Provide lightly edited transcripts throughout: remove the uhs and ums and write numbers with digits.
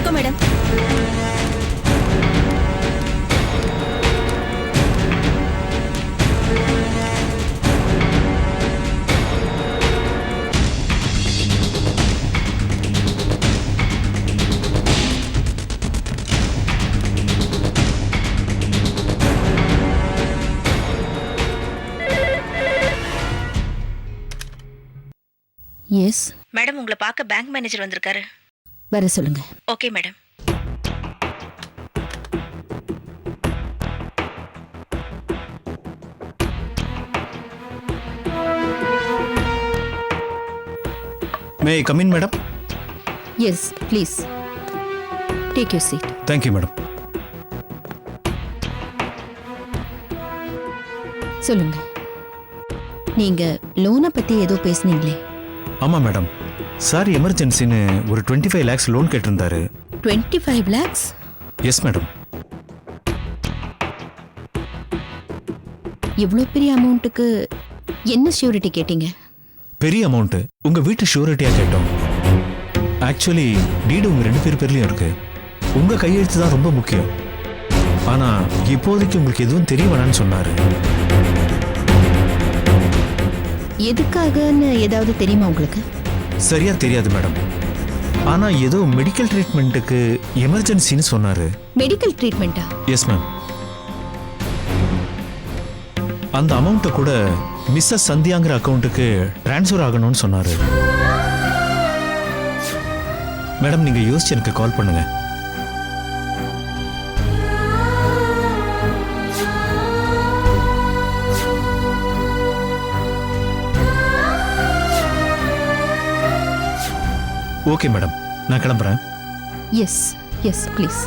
வணக்கம் madam. Yes madam, உங்களை பார்க்க பேங்க் மேனேஜர் வந்திருக்காரு. வர சொல்லுங்க. Okay madam. May I come in madam? Yes please take your seat. Thank you madam. சொல்லுங்க, நீங்க லோனை பத்தி ஏதோ பேசுனீங்களே? ஆமாம் மேடம், சார் எமர்ஜென்சின்னு ஒரு 25 lakhs லோன் கேட்டிருந்தாரு. 25 lakhs? Yes madam. இவ்வளோ பெரிய அமௌண்ட்டுக்கு என்ன ஷூரிட்டி கேட்டீங்க? பெரிய அமௌண்ட்டு உங்கள் வீட்டு ஷூரிட்டியாக கேட்டோம். ஆக்சுவலி டீடு உங்கள் 2 பேர் பேர்லையும் இருக்கு. உங்கள் கையெழுத்து தான் ரொம்ப முக்கியம். ஆனால் இப்போதைக்கு உங்களுக்கு எதுவும் தெரிய வேணான்னு சொன்னார். எதுக்காகன்னு ஏதாவது தெரியுமா உங்களுக்கு? சரியா தெரியாது மேடம். ஆனால் ஏதோ மெடிக்கல் ட்ரீட்மெண்ட்டுக்கு எமர்ஜென்சின்னு சொன்னார். மெடிக்கல் ட்ரீட்மெண்ட்டா? Yes ma'am. அந்த அமௌண்ட்டை கூட மிஸ்ஸஸ் சந்தியாங்கிற அக்கௌண்ட்டுக்கு ட்ரான்ஸ்ஃபர் ஆகணும்னு சொன்னார். மேடம், நீங்கள் யோசிச்சு எனக்கு கால் பண்ணுங்க. ஓகே மேடம், நான் கிளம்புறேன். S yes please.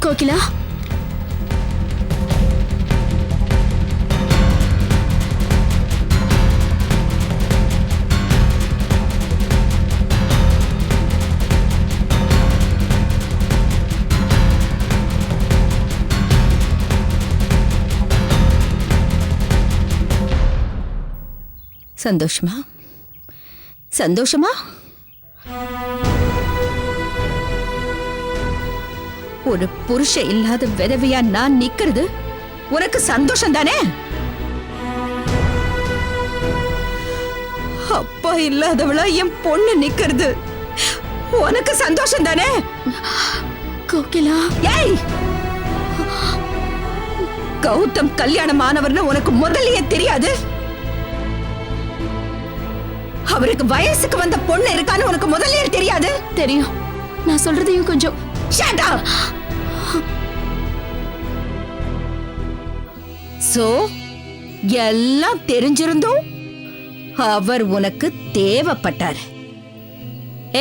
கோகிலா, சந்தோஷமா? சந்தோஷமா? ஒரு புருஷ இல்லாத விதவையா நான் நிக்கிறது உனக்கு சந்தோஷம் தானே? அப்பா இல்லாதவளா என் பொண்ணு நிக்கிறது உனக்கு சந்தோஷம் தானே? கோகிலா. ஏய், கௌதம் கல்யாணம் ஆனவர்னு உனக்கு முதல்லயே தெரியாது? அவருக்கு வயசுக்கு வந்த பொண்ணு இருக்கான்னு உனக்கு முதல்லயே தெரியாது? தெரியும். நான் சொல்றதையும் கொஞ்சம் Shut up! So, எல்லாம் தெரிஞ்சிருந்தும் அவர் உனக்கு தேவைப்பட்டார்.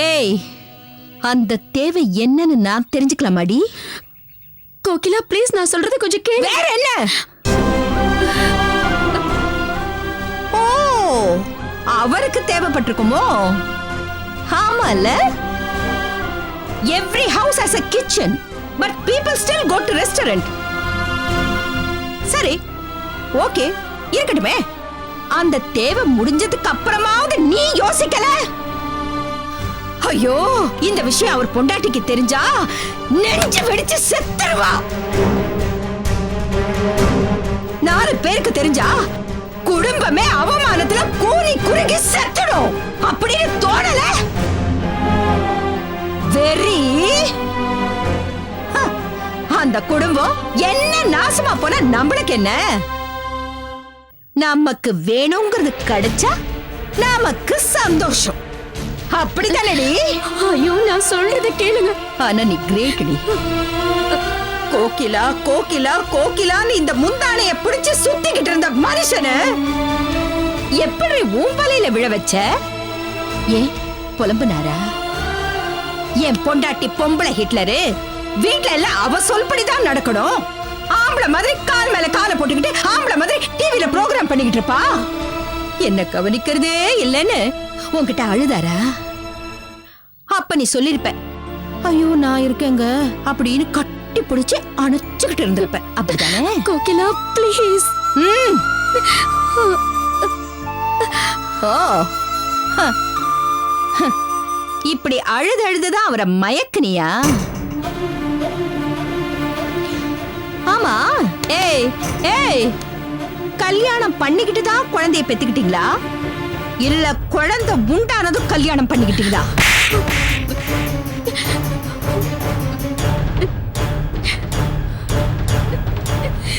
ஏய், அந்த தேவை என்னன்னு நான் தெரிஞ்சுக்கலாமாடி? கோகிலா ப்ளீஸ், நான் சொல்றதை கொஞ்சம் கேளு. வேற என்ன? ஓ, அவருக்கு தேவைப்பட்டிருக்குமோ? ஆமால. Every house has a kitchen, but people still go to restaurant. சரி, ஓகே, இருக்கட்டுமே. அந்த தேவை முடிஞ்சதுக்கு அப்புறமாவது நீ யோசிக்கல? ஐயோ, இந்த விஷயம் அவர் பொண்டாட்டிக்கு தெரிஞ்சா நெஞ்சு வெடிச்சு செத்துருவா. நான் 4 பேருக்கு தெரிஞ்சா குடும்பமே அவமானத்துல கூனி குறுகி செத்துடும் அப்படின்னு தோணல? வெறி அந்த குடும்பம் என்ன நாசமா போன நம்மளுக்கு என்ன? நமக்கு வேணுங்கிறது கிடைச்சா நமக்கு சந்தோஷம். அப்படிதானடி? ஐயோ நான் சொல்றத கேளுங்க. ஆனா நீ கிரேட்டி. கோகிலா கோகிலா கோகிலான்னு இந்த முந்தானைய பிடிச்சு சுத்திக்கிட்டு இருந்த மனுஷனை எப்படி ஊம்பலையில விழ வச்ச? ஏன் புலம்புனாரா? என் பொண்டாட்டி பொம்பளை ஹிட்லரு, வீட்டுல எல்லாம் அவ சொல்படிதான் நடக்கணும். ஆம்பளை மாதிரி கால் மேல காலை போட்டுக்கிட்டு ஆம்பளை மாதிரி டிவில ப்ரோகிராம் பண்ணிக்கிட்டு இருப்பா. என்ன கவனிக்கிறதே இல்லைன்னு உன்கிட்ட அழுதாரா? அப்ப நீ சொல்லிருப்ப, ஐயோ நான் இருக்கேங்க அப்படின்னு கட்டி பிடிச்சு அணைச்சுக்கிட்டு இருந்திருப்ப. அப்படித்தானே? கோகிலா ப்ளீஸ். ஓ இப்படி அழுதுதான் அவரை மயக்குனியா? ஆமா. ஏய் ஏய், கல்யாணம் பண்ணிக்கிட்டு தான் குழந்தைய பெத்துக்கிட்டீங்களா இல்ல குழந்தை உண்டானதும் கல்யாணம் பண்ணிக்கிட்டீங்களா?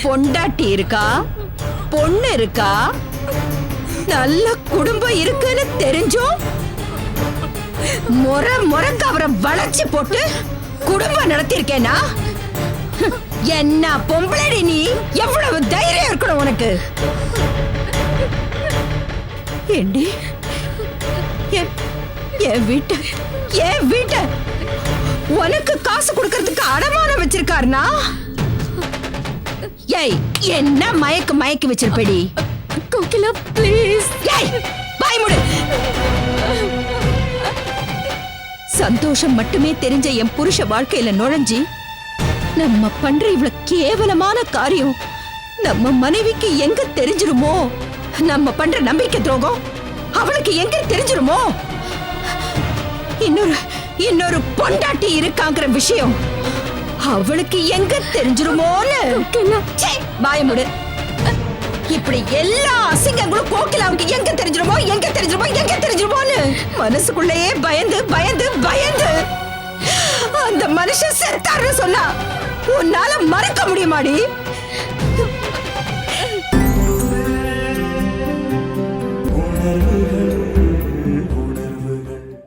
பொண்டாட்டி இருக்கா, பொண்ணு இருக்கா, நல்ல குடும்பம் இருக்குன்னு தெரிஞ்சும் முறைக்கு அவரை வளைச்சு போட்டு குடும்பம் நடத்திருக்கேனா? என்ன பொம்பளடி நீ? எவ்வளவு தைரியம் இருக்கணும் உனக்கு? ஏண்டி என் வீட்டை உனக்கு காசு கொடுக்கறதுக்கு அடமானம் வச்சிருக்காருனா? ஏய் என்ன மயக்கி வச்சிருப்படி? கோகிலா ப்ளீஸ். ஏய் வாய் மூடு. சந்தோஷம் மட்டுமே தெரிஞ்ச என் புருஷ வாழ்க்கையில நுழைஞ்சி நம்ம பண்ற இவ்வளவு கேவலமான காரியம் நம்ம மனைவிக்கு எங்க தெரிஞ்சிருமோ? நம்ம பண்ற நம்பிக்கை துரோகம் அவளுக்கு எங்க தெரிஞ்சிருமோ? இன்னொரு பொண்டாட்டி இருக்காங்கிற விஷயம் அவளுக்கு எங்க தெரிஞ்சிருமோன்னு வாய மூடு. இப்படி எல்லா அசிங்கங்களும் கோகிலாவுக்கு எங்க தெரிஞ்சிருமோன்னு மனசுக்குள்ளேயே பயந்து அந்த மனுஷன் செத்தாருன்னு சொன்னா உன்னால மறக்க முடியுமாடி?